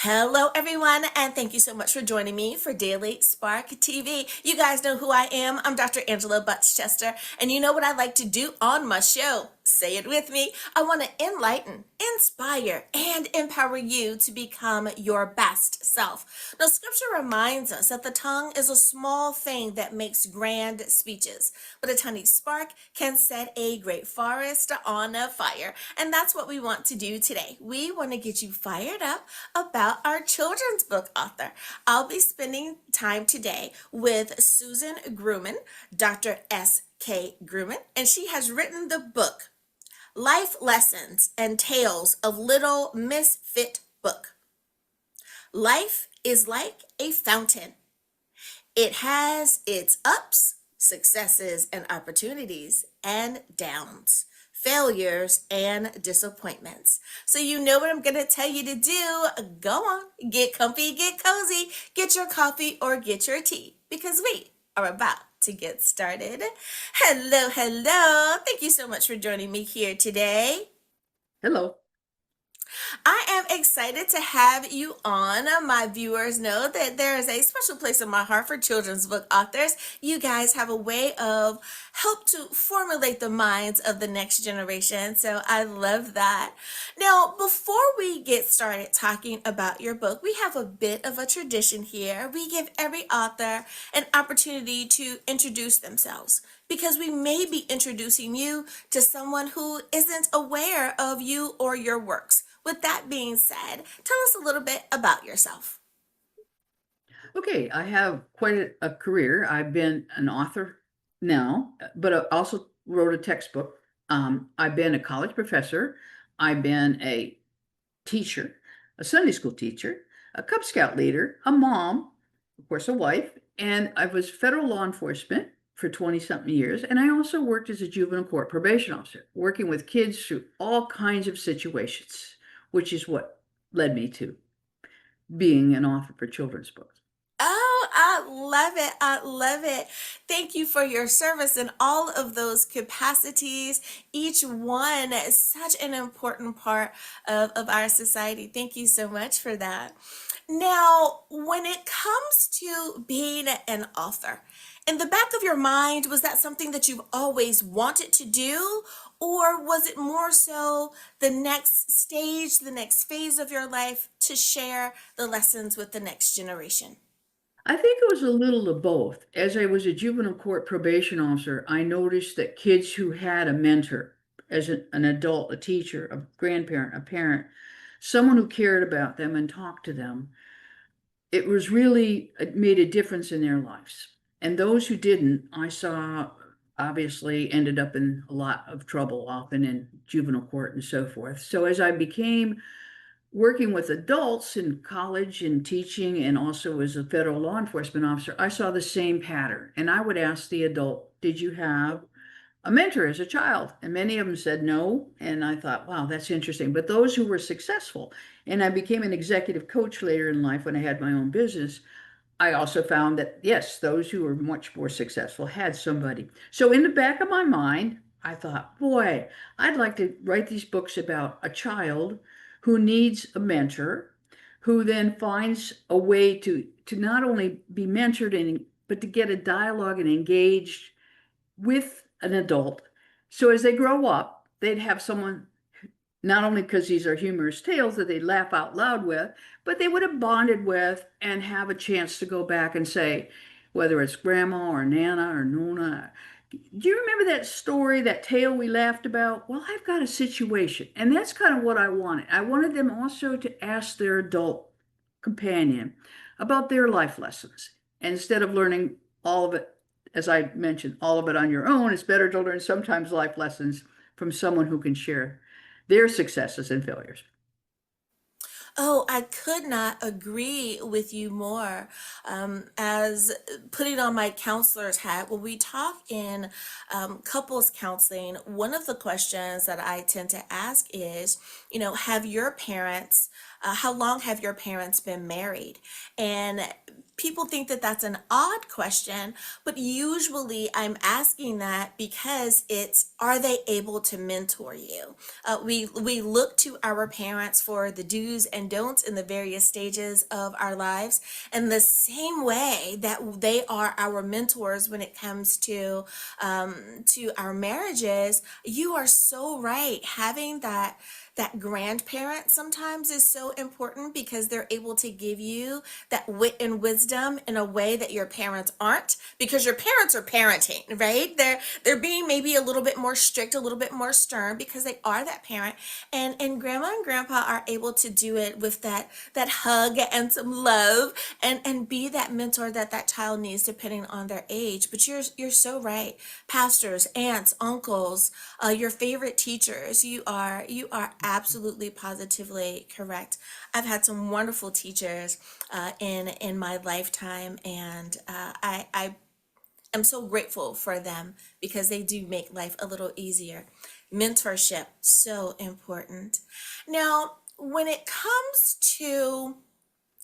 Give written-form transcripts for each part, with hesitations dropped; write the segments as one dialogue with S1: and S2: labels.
S1: Hello, everyone, and thank you so much for joining me for Daily Spark TV. You guys know who I am. I'm Dr. Angela Butts-Chester, and you know what I like to do on my show. Say it with me. I want to enlighten, inspire, and empower you to become your best self. Now, scripture reminds us that the tongue is a small thing that makes grand speeches, but a tiny spark can set a great forest on a fire. And that's what we want to do today. We want to get you fired up about our children's book author. I'll be spending time today with Susan Grunin, Dr. S.K. Grunin, and she has written the book Life Lessons and Tales of Little MisFit Book. Life is like a fountain. It has its ups, successes, and opportunities, and downs, failures, and disappointments. So you know what I'm going to tell you to do. Go on, get comfy, get cozy, get your coffee or get your tea, because we are about to get started. Hello, hello. Thank you so much for joining me here today.
S2: Hello.
S1: I am excited to have you on. My viewers know that there is a special place in my heart for children's book authors. You guys have a way of help to formulate the minds of the next generation. So I love that. Now, before we get started talking about your book, we have a bit of a tradition here. We give every author an opportunity to introduce themselves because we may be introducing you to someone who isn't aware of you or your works. With that being said, tell us a little bit about yourself.
S2: Okay, I have quite a career. I've been an author now, but I also wrote a textbook. I've been a college professor. I've been a teacher, a Sunday school teacher, a Cub Scout leader, a mom, of course, a wife, and I was federal law enforcement for 20 something years. And I also worked as a juvenile court probation officer, working with kids through all kinds of situations, which is what led me to being an author for children's books.
S1: Oh, I love it. I love it. Thank you for your service in all of those capacities. Each one is such an important part of our society. Thank you so much for that. Now, when it comes to being an author, in the back of your mind, was that something that you've always wanted to do? Or was it more so the next stage, the next phase of your life to share the lessons with the next generation?
S2: I think it was a little of both. As I was a juvenile court probation officer, I noticed that kids who had a mentor, as an adult, a teacher, a grandparent, a parent, someone who cared about them and talked to them, it made a difference in their lives. And those who didn't, I saw obviously ended up in a lot of trouble, often in juvenile court and so forth. So as I became working with adults in college and teaching and also as a federal law enforcement officer, I saw the same pattern. And I would ask the adult, did you have a mentor as a child? And many of them said no. And I thought, wow, that's interesting. But those who were successful, and I became an executive coach later in life when I had my own business, I also found that, yes, those who were much more successful had somebody. So in the back of my mind, I thought, boy, I'd like to write these books about a child who needs a mentor, who then finds a way to not only be mentored but to get a dialogue and engaged with an adult. So as they grow up, they'd have someone, not only because these are humorous tales that they laugh out loud with, but they would have bonded with and have a chance to go back and say, whether it's grandma or nana or nona, do you remember that story, that tale we laughed about? Well, I've got a situation. And that's kind of what I wanted. I wanted them also to ask their adult companion about their life lessons. And instead of learning all of it, as I mentioned, all of it on your own, it's better to learn sometimes life lessons from someone who can share their successes and failures.
S1: Oh, I could not agree with you more. As putting on my counselor's hat, when we talk in couples counseling, one of the questions that I tend to ask is, have your parents how long have your parents been married? And people think that that's an odd question, but usually I'm asking that because it's, are they able to mentor you? We look to our parents for the do's and don'ts in the various stages of our lives, and the same way that they are our mentors when it comes to our marriages. You are so right. Having that grandparent sometimes is so important because they're able to give you that wit and wisdom in a way that your parents aren't, because your parents are parenting, right? They're being maybe a little bit more strict, a little bit more stern because they are that parent. And grandma and grandpa are able to do it with that hug and some love, and be that mentor that that child needs depending on their age. But you're so right. Pastors, aunts, uncles, your favorite teachers. You are absolutely positively correct. I've had some wonderful teachers in my lifetime, and I am so grateful for them because they do make life a little easier. Mentorship, so important. Now, when it comes to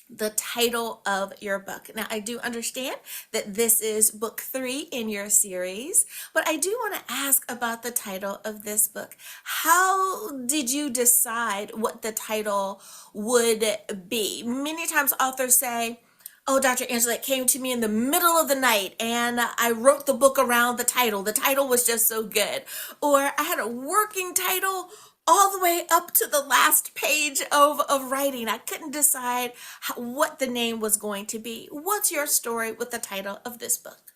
S1: the title of your book. Now, I do understand that this is book three in your series, but I do want to ask about the title of this book. How did you decide what the title would be? Many times authors say, "Oh, Dr. Angela, it came to me in the middle of the night and I wrote the book around the title. The title was just so good." Or I had a working title all the way up to the last page of writing. I couldn't decide what the name was going to be. What's your story with the title of this book?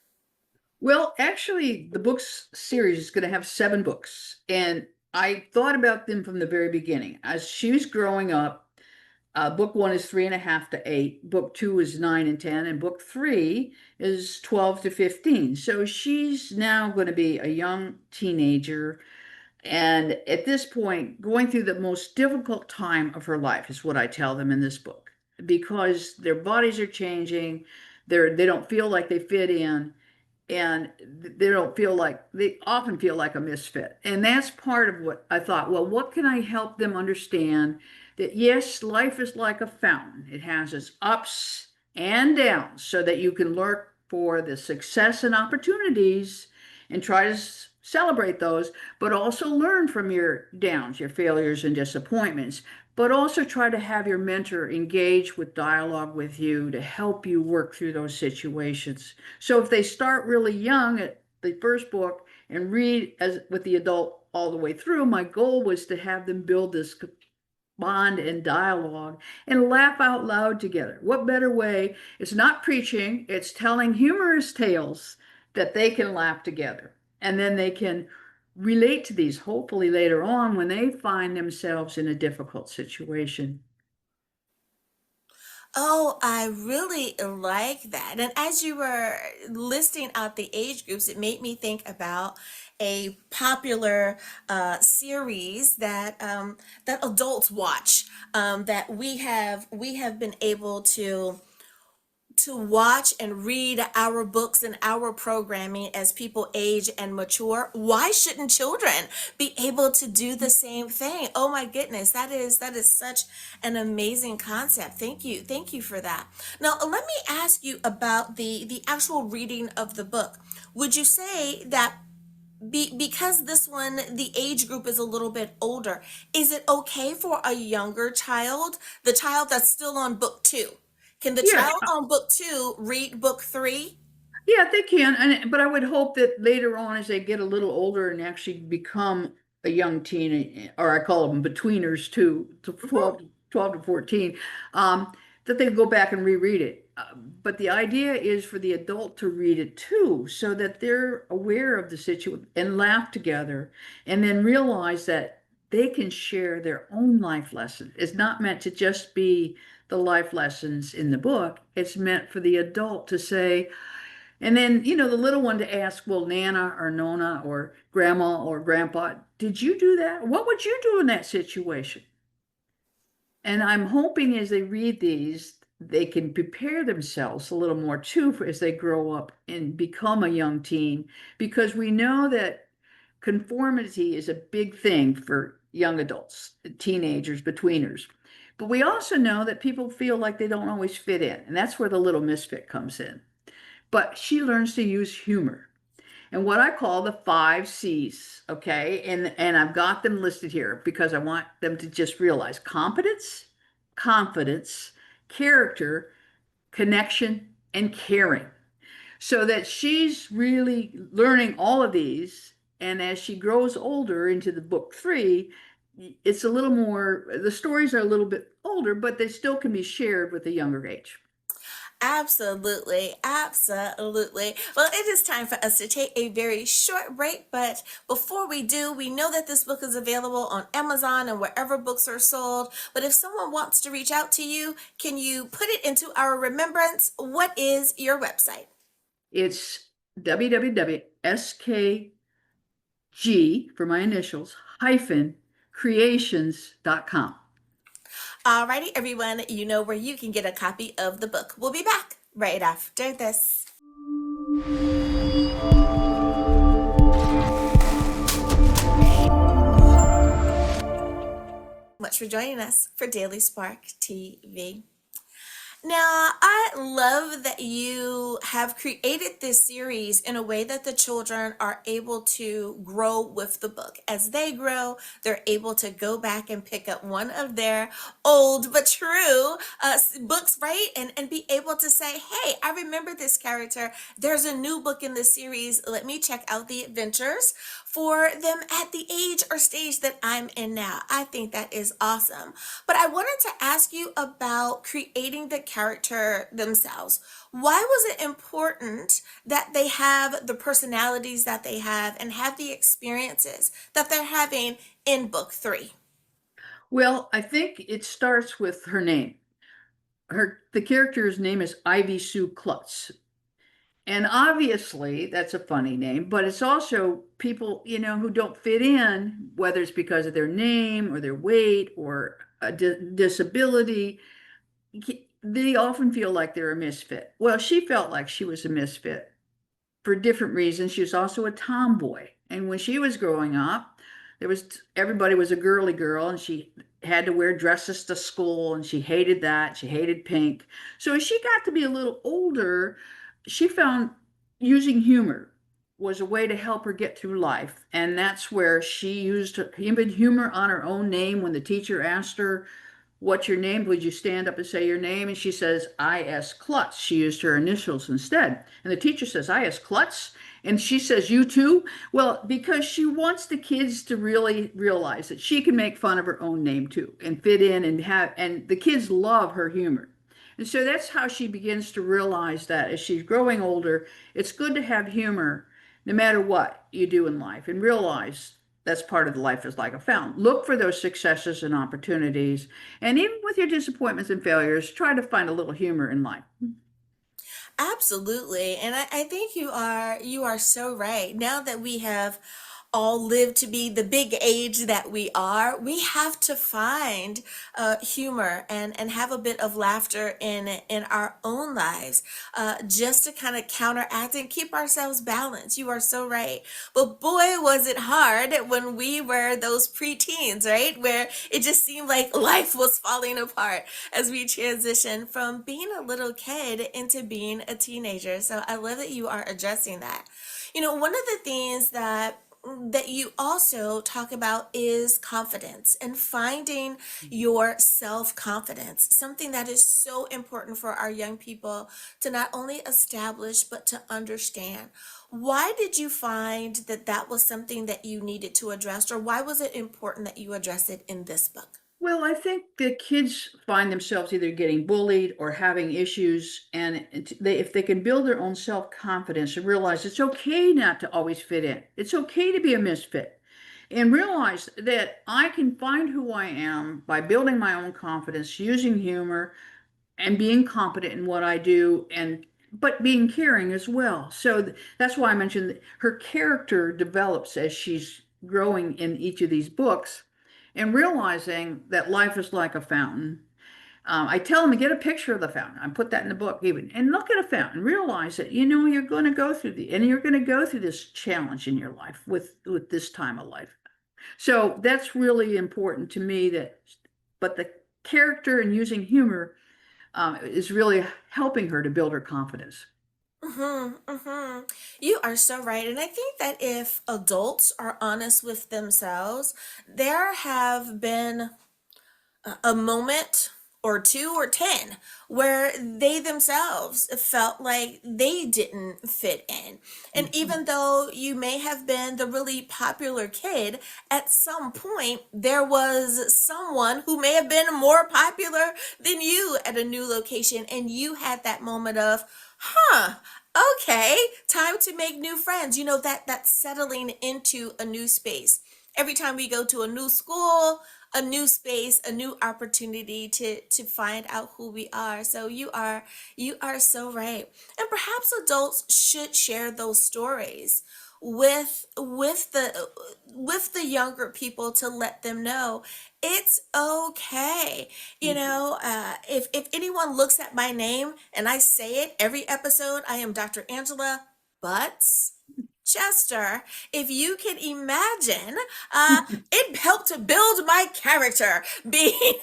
S2: Well, actually, the books series is going to have 7 books, and I thought about them from the very beginning. As she was growing up, book 1 is 3.5 to 8, book 2 is 9 and 10, and book 3 is 12 to 15. So she's now going to be a young teenager, and at this point, going through the most difficult time of her life is what I tell them in this book, because their bodies are changing, they don't feel like they fit in, and they don't feel like, they often feel like a misfit. And that's part of what I thought, well, what can I help them understand? That yes, life is like a fountain, it has its ups and downs, so that you can look for the success and opportunities and try to celebrate those, but also learn from your downs, your failures and disappointments, but also try to have your mentor engage with dialogue with you to help you work through those situations. So if they start really young at the first book and read as with the adult all the way through, my goal was to have them build this bond and dialogue and laugh out loud together. What better way? It's not preaching, it's telling humorous tales that they can laugh together. And then they can relate to these hopefully later on when they find themselves in a difficult situation.
S1: Oh, I really like that. And as you were listing out the age groups, it made me think about a popular series that adults watch, that we have been able to watch and read our books and our programming as people age and mature. Why shouldn't children be able to do the same thing? Oh my goodness, that is such an amazing concept. Thank you for that. Now let me ask you about the actual reading of the book. Would you say that because this one, the age group is a little bit older, is it okay for a younger child, the child that's still on book two? Can the
S2: Yeah,
S1: child on book two read book three?
S2: yeah, they can, and but I would hope that later on, as they get a little older and actually become a young teen, or I call them betweeners too, to
S1: Mhm.
S2: 12 to 14, that they go back and reread it. But the idea is for the adult to read it too, so that they're aware of the situation and laugh together, and then realize that they can share their own life lesson. It's not meant to just be the life lessons in the book. It's meant for the adult to say, and then, the little one to ask, well, Nana or Nona or Grandma or Grandpa, did you do that? What would you do in that situation? And I'm hoping as they read these, they can prepare themselves a little more too as they grow up and become a young teen, because we know that conformity is a big thing for young adults, teenagers, betweeners. But we also know that people feel like they don't always fit in, and that's where the little misfit comes in. But she learns to use humor and what I call the 5 C's, okay? And I've got them listed here because I want them to just realize competence, confidence, character, connection, and caring. So that she's really learning all of these. And as she grows older into the book 3, it's a little more, the stories are a little bit older, but they still can be shared with a younger age.
S1: Absolutely, absolutely. Well, it is time for us to take a very short break, but before we do, we know that this book is available on Amazon and wherever books are sold. But if someone wants to reach out to you, can you put it into our remembrance? What is your website?
S2: It's www.skg for my initials hyphen creations.com.
S1: Alrighty, everyone, you know where you can get a copy of the book. We'll be back right after this. Much for joining us for Daily Spark TV. Now, I love that you have created this series in a way that the children are able to grow with the book. As they grow, they're able to go back and pick up one of their old but true books, right? And be able to say, hey, I remember this character. There's a new book in the series. Let me check out the adventures for them at the age or stage that I'm in now. I think that is awesome. But I wanted to ask you about creating the character themselves. Why was it important that they have the personalities that they have and have the experiences that they're having in book 3?
S2: Well, I think it starts with her name. The character's name is Ivy Sue Klutz. And obviously, that's a funny name, but it's also people, who don't fit in, whether it's because of their name or their weight or a disability. They often feel like they're a misfit. Well, she felt like she was a misfit for different reasons. She was also a tomboy. And when she was growing up, everybody was a girly girl, and she had to wear dresses to school, and she hated that. She hated pink. So as she got to be a little older, she found using humor was a way to help her get through life. And that's where she used even humor on her own name. When the teacher asked her, what's your name? Would you stand up and say your name? And she says, I.S. Klutz. She used her initials instead. And the teacher says, I.S. Klutz? And she says, you too? Well, because she wants the kids to really realize that she can make fun of her own name too and fit in and the kids love her humor. And so that's how she begins to realize that as she's growing older, it's good to have humor no matter what you do in life, and realize that's part of the life is like a fountain. Look for those successes and opportunities. And even with your disappointments and failures, try to find a little humor in life.
S1: Absolutely. And I think you are so right. Now that we have all lived to be the big age that we are, we have to find humor and have a bit of laughter in our own lives, just to kind of counteract and keep ourselves balanced. You are so right. But boy, was it hard when we were those preteens, right? Where it just seemed like life was falling apart as we transitioned from being a little kid into being a teenager. So I love that you are addressing that. One of the things that you also talk about is confidence and finding your self confidence, something that is so important for our young people to not only establish but to understand. Why did you find that that was something that you needed to address, or why was it important that you address it in this book?
S2: Well, I think the kids find themselves either getting bullied or having issues, and if they can build their own self-confidence and realize it's okay not to always fit in, it's okay to be a misfit, and realize that I can find who I am by building my own confidence, using humor, and being competent in what I do, and but being caring as well. So that's why I mentioned that her character develops as she's growing in each of these books and realizing that life is like a fountain. I tell them to get a picture of the fountain. I put that in the book even, and look at a fountain. Realize that you're going to go through you're going to go through this challenge in your life with this time of life. So that's really important to me. But the character and using humor is really helping her to build her confidence.
S1: You are so right. And I think that if adults are honest with themselves, there have been a moment or two or 10 where they themselves felt like they didn't fit in. And
S2: Mhm.
S1: even though you may have been the really popular kid, at some point there was someone who may have been more popular than you at a new location, and you had that moment of, huh, okay, time to make new friends. You know, that settling into a new space. Every time we go to a new school, a new space, a new opportunity to find out who we are. So you are so right. And perhaps adults should share those stories with the younger people to let them know it's okay. If anyone looks at my name and I say it every episode, I am Dr. Angela Butts Chester. If you can imagine, uh, it helped to build my character being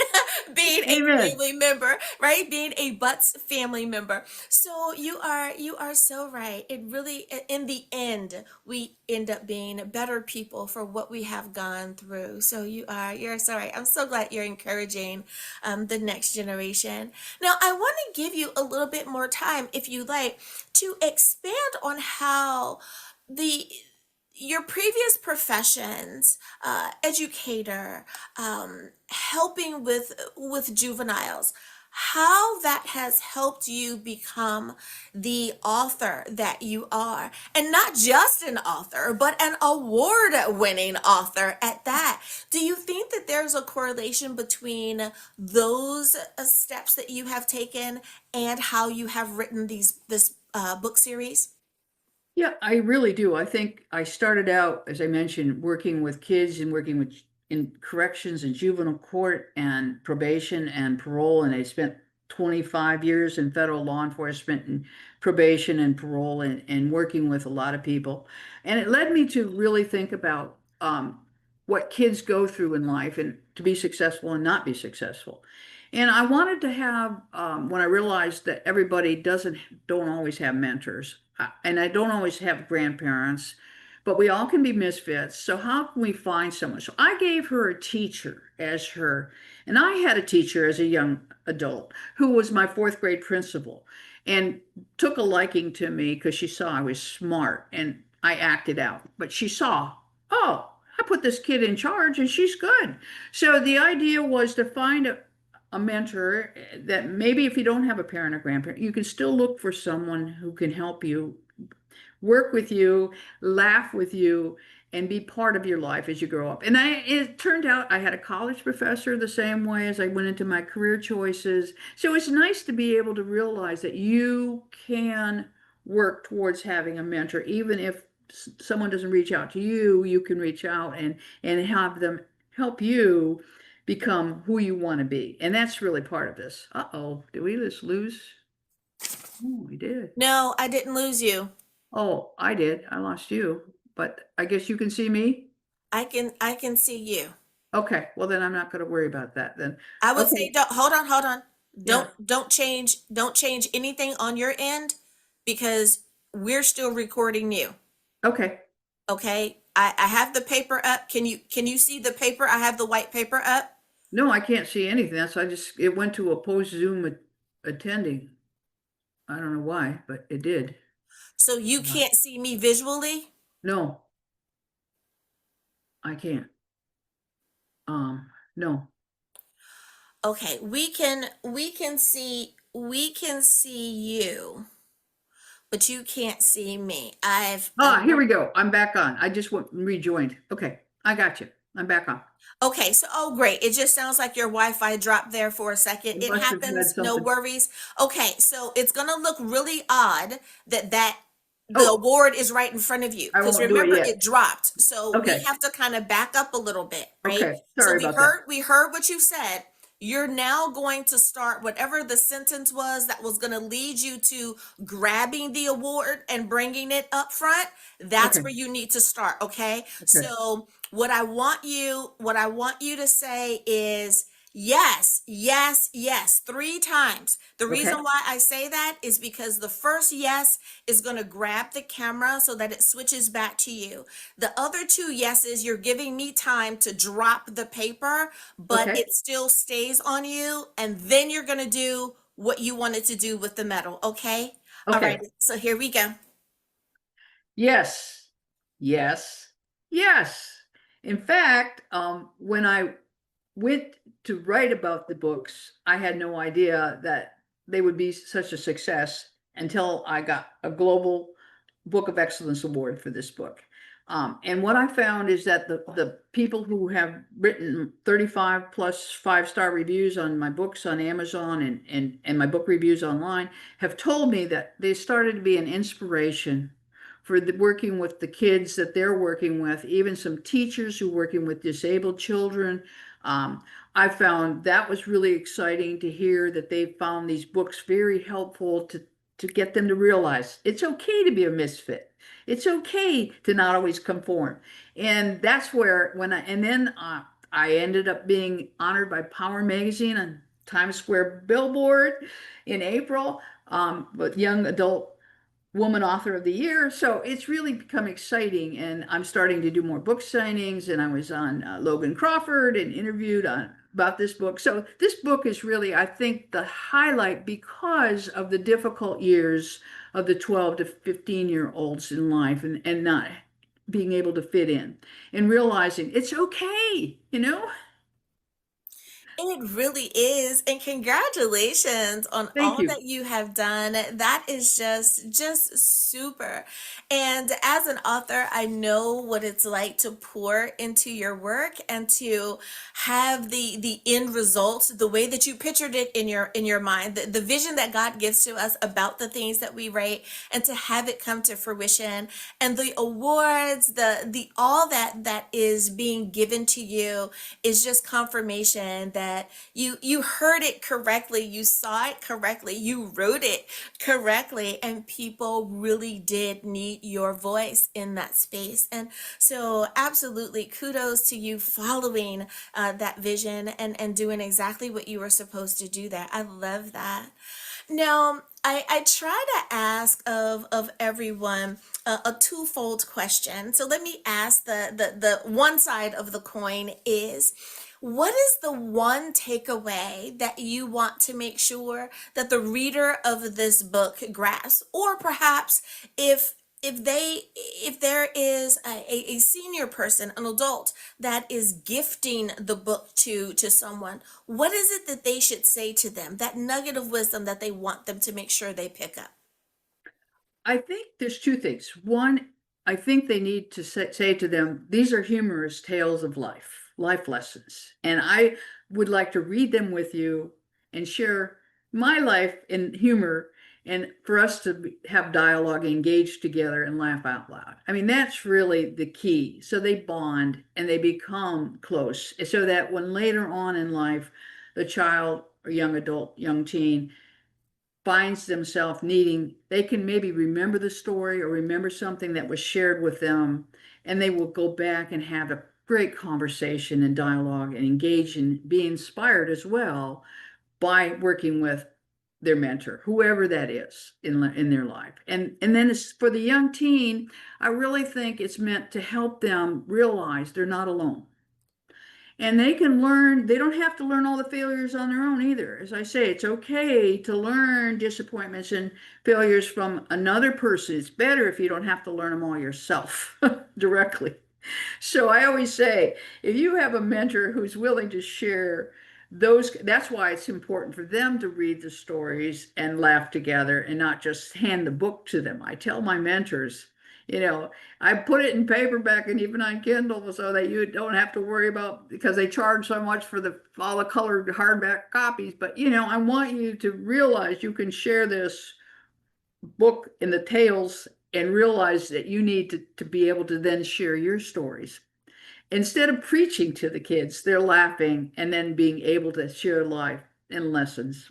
S1: being a
S2: Amen.
S1: family member, right? Being a Butts family member. So you are so right. It really, in the end, we end up being better people for what we have gone through. So you're so right. I'm so glad you're encouraging the next generation. Now I want to give you a little bit more time, if you like, to expand on how the your previous professions, educator, helping with juveniles, how that has helped you become the author that you are, and not just an author, but an award-winning author at that. Do you think that there's a correlation between those steps that you have taken and how you have written this book series?
S2: Yeah, I really do. I think I started out, as I mentioned, working with kids and working with in corrections and juvenile court and probation and parole. And I spent 25 years in federal law enforcement and probation and parole and working with a lot of people. And it led me to really think about what kids go through in life and to be successful and not be successful. And I wanted to have, when I realized that everybody don't always have mentors, and I don't always have grandparents, but we all can be misfits. So how can we find someone? So I gave her a teacher as her, and I had a teacher as a young adult who was my fourth grade principal and took a liking to me because she saw I was smart and I acted out. But she saw, oh, I put this kid in charge and she's good. So the idea was to find a mentor that maybe if you don't have a parent or grandparent, you can still look for someone who can help you, work with you, laugh with you, and be part of your life as you grow up. And it turned out I had a college professor the same way as I went into my career choices. So it's nice to be able to realize that you can work towards having a mentor, even if someone doesn't reach out to you, you can reach out and have them help you become who you want to be. And that's really part of this. Uh-oh, did we just lose? Oh, we did.
S1: No, I didn't lose you.
S2: Oh, I did. I lost you, but I guess you can see me.
S1: I can see you.
S2: Okay, well then I'm not going to worry about that then.
S1: I would say,
S2: Okay,
S1: don't, hold on.
S2: yeah.
S1: Don't change anything on your end, because we're still recording you.
S2: Okay.
S1: Okay? I have the paper up. Can you see the paper? I have the white paper up.
S2: No, I can't see anything. That's I just it went to a post Zoom attending. I don't know why, but it did.
S1: So you
S2: Uh,
S1: can't see me visually?
S2: No, I can't. No.
S1: Okay, we can see you, but you can't see me.
S2: Ah, here we go. I'm back on. I just went rejoined. Okay, I got you. I'm back on.
S1: Okay, so oh great. It just sounds like your Wi-Fi dropped there for a second.
S2: It
S1: It
S2: must have had
S1: happens, no
S2: something.
S1: worries. Okay, so it's gonna look really odd that the
S2: Oh,
S1: award is right in front of you,
S2: I
S1: because
S2: won't do it
S1: remember,
S2: yet.
S1: it dropped. So we
S2: Okay.
S1: have to kind of back up a little bit, right?
S2: Okay.
S1: So
S2: Sorry
S1: we
S2: about that.
S1: heard we heard what you said. You're now going to start whatever the sentence was that was going to lead you to grabbing the award and bringing it up front. That's
S2: Okay.
S1: where you need to start, okay?
S2: Okay.
S1: So what I want you to say is, Yes, yes, yes, three times. The reason
S2: Okay.
S1: why I say that is because the first yes is going to grab the camera so that it switches back to you. The other two yeses, you're giving me time to drop the paper, but
S2: Okay.
S1: it still stays on you. And then you're going to do what you wanted to do with the metal. Okay. All right.
S2: Okay.
S1: So here we go.
S2: Yes. Yes. Yes. In fact, when I went to write about the books, I had no idea that they would be such a success until I got a global Book of Excellence award for this book. And what I found is that the people who have written 35 plus 5-star reviews on my books on Amazon and my book reviews online have told me that they started to be an inspiration for working with the kids that they're working with, even some teachers who are working with disabled children. Um, I found that was really exciting to hear that they found these books very helpful to get them to realize it's okay to be a misfit. It's okay to not always conform. And that's where I ended up being honored by Power Magazine on Times Square billboard in April, but young adult woman author of the year. So it's really become exciting, and I'm starting to do more book signings. And I was on Logan Crawford and interviewed about this book. So this book is really, I think, the highlight because of the difficult years of the 12 to 15-year-olds in life, and not being able to fit in and realizing it's okay, you know?
S1: It really is. And congratulations on
S2: Thank
S1: all
S2: you.
S1: that you have done. That is just super. And as an author, I know what it's like to pour into your work and to have the end result the way that you pictured it in your mind, the vision that God gives to us about the things that we write, and to have it come to fruition, and the awards, the all that is being given to you is just confirmation that you heard it correctly, you saw it correctly, you wrote it correctly, and people really did need your voice in that space. And so absolutely kudos to you following that vision and doing exactly what you were supposed to do there. I love that. Now, I try to ask of everyone a twofold question. So let me ask the one side of the coin is, what is the one takeaway that you want to make sure that the reader of this book grasps? Or perhaps if if there is a senior person, an adult that is gifting the book to someone, what is it that they should say to them, that nugget of wisdom that they want them to make sure they pick up?
S2: I think there's two things. One, I think they need to say to them, these are humorous tales of life, life lessons. And I would like to read them with you and share my life in humor, and for us to have dialogue, engage together, and laugh out loud. I mean, that's really the key. So they bond and they become close, so that when later on in life, the child or young adult, young teen finds themselves needing, they can maybe remember the story or remember something that was shared with them, and they will go back and have a great conversation and dialogue and engage and be inspired as well by working with their mentor, whoever that is in their life. And then it's for the young teen, I really think it's meant to help them realize they're not alone, and they can learn. They don't have to learn all the failures on their own either. As I say, it's okay to learn disappointments and failures from another person. It's better if you don't have to learn them all yourself directly. So I always say, if you have a mentor who's willing to share those, that's why it's important for them to read the stories and laugh together and not just hand the book to them. I tell my mentors, you know, I put it in paperback and even on Kindle so that you don't have to worry about, because they charge so much for the all the colored hardback copies. But I want you to realize you can share this book in the tales and realize that you need to be able to then share your stories. Instead of preaching to the kids, they're laughing and then being able to share life and lessons.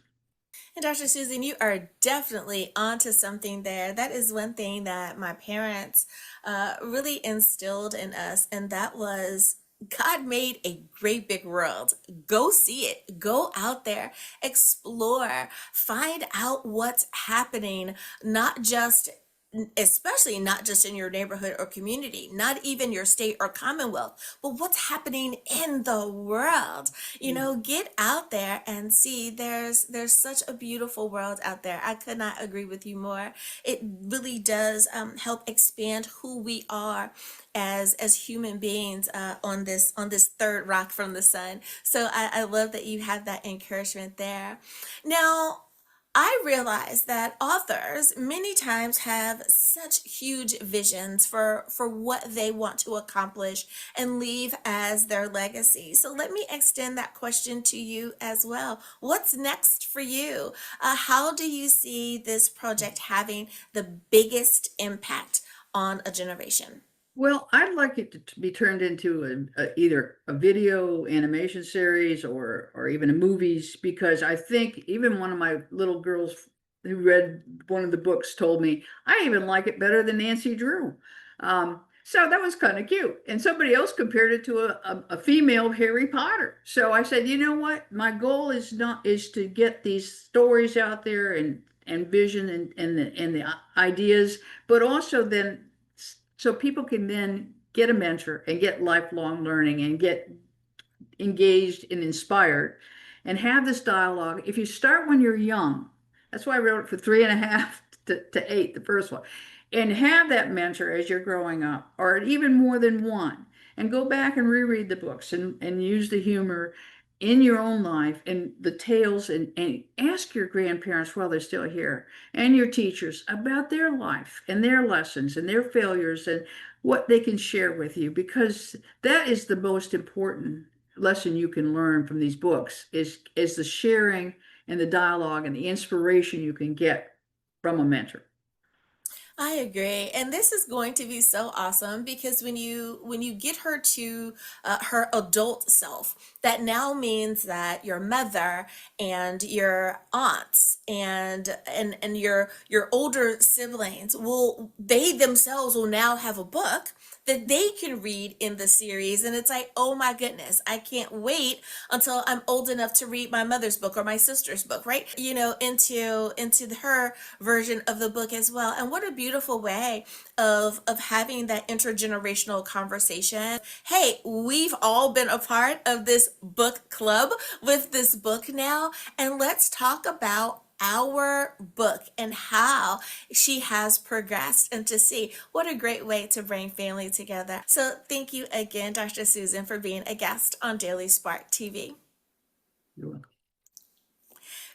S1: And Dr. Susan, you are definitely onto something there. That is one thing that my parents really instilled in us, and that was God made a great big world. Go see it. Go out there, explore, find out what's happening, not just especially not just in your neighborhood or community, not even your state or commonwealth, but what's happening in the world. You
S2: Mm.
S1: know, get out there and see there's such a beautiful world out there. I could not agree with you more. It really does help expand who we are as human beings on this third rock from the sun. So I love that you have that encouragement there. Now, I realize that authors many times have such huge visions for what they want to accomplish and leave as their legacy. So let me extend that question to you as well. What's next for you? How do you see this project having the biggest impact on a generation?
S2: Well, I'd like it to be turned into either a video animation series or even a movies, because I think even one of my little girls who read one of the books told me I even like it better than Nancy Drew. So that was kind of cute. And somebody else compared it to a female Harry Potter. So I said, you know what? My goal is to get these stories out there and vision and the ideas, but also then so people can then get a mentor and get lifelong learning and get engaged and inspired and have this dialogue. If you start when you're young, that's why I wrote it for 3.5 to 8, the first one, and have that mentor as you're growing up, or even more than one, and go back and reread the books and use the humor in your own life and the tales, and ask your grandparents while they're still here and your teachers about their life and their lessons and their failures and what they can share with you, because that is the most important lesson you can learn from these books is the sharing and the dialogue and the inspiration you can get from a mentor.
S1: I agree, and this is going to be so awesome because when you get her to her adult self, that now means that your mother and your aunts and your older siblings will they themselves will now have a book that they can read in the series, and it's like, oh my goodness, I can't wait until I'm old enough to read my mother's book or my sister's book, right? You know, into her version of the book as well. And what a beautiful way of having that intergenerational conversation. Hey, we've all been a part of this book club with this book now, and let's talk about our book and how she has progressed, and to see what a great way to bring family together. So thank you again, Dr. Susan, for being a guest on Daily Spark TV.
S2: You're welcome.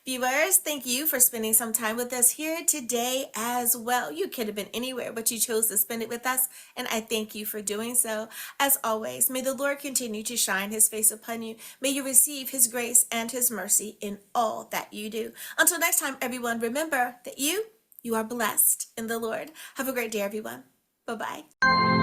S1: Viewers, thank you for spending some time with us here today as well. You could have been anywhere, but you chose to spend it with us, and I thank you for doing so. As always, may the Lord continue to shine his face upon you. May you receive his grace and his mercy in all that you do. Until next time, everyone, remember that you are blessed in the Lord. Have a great day, everyone. Bye-bye.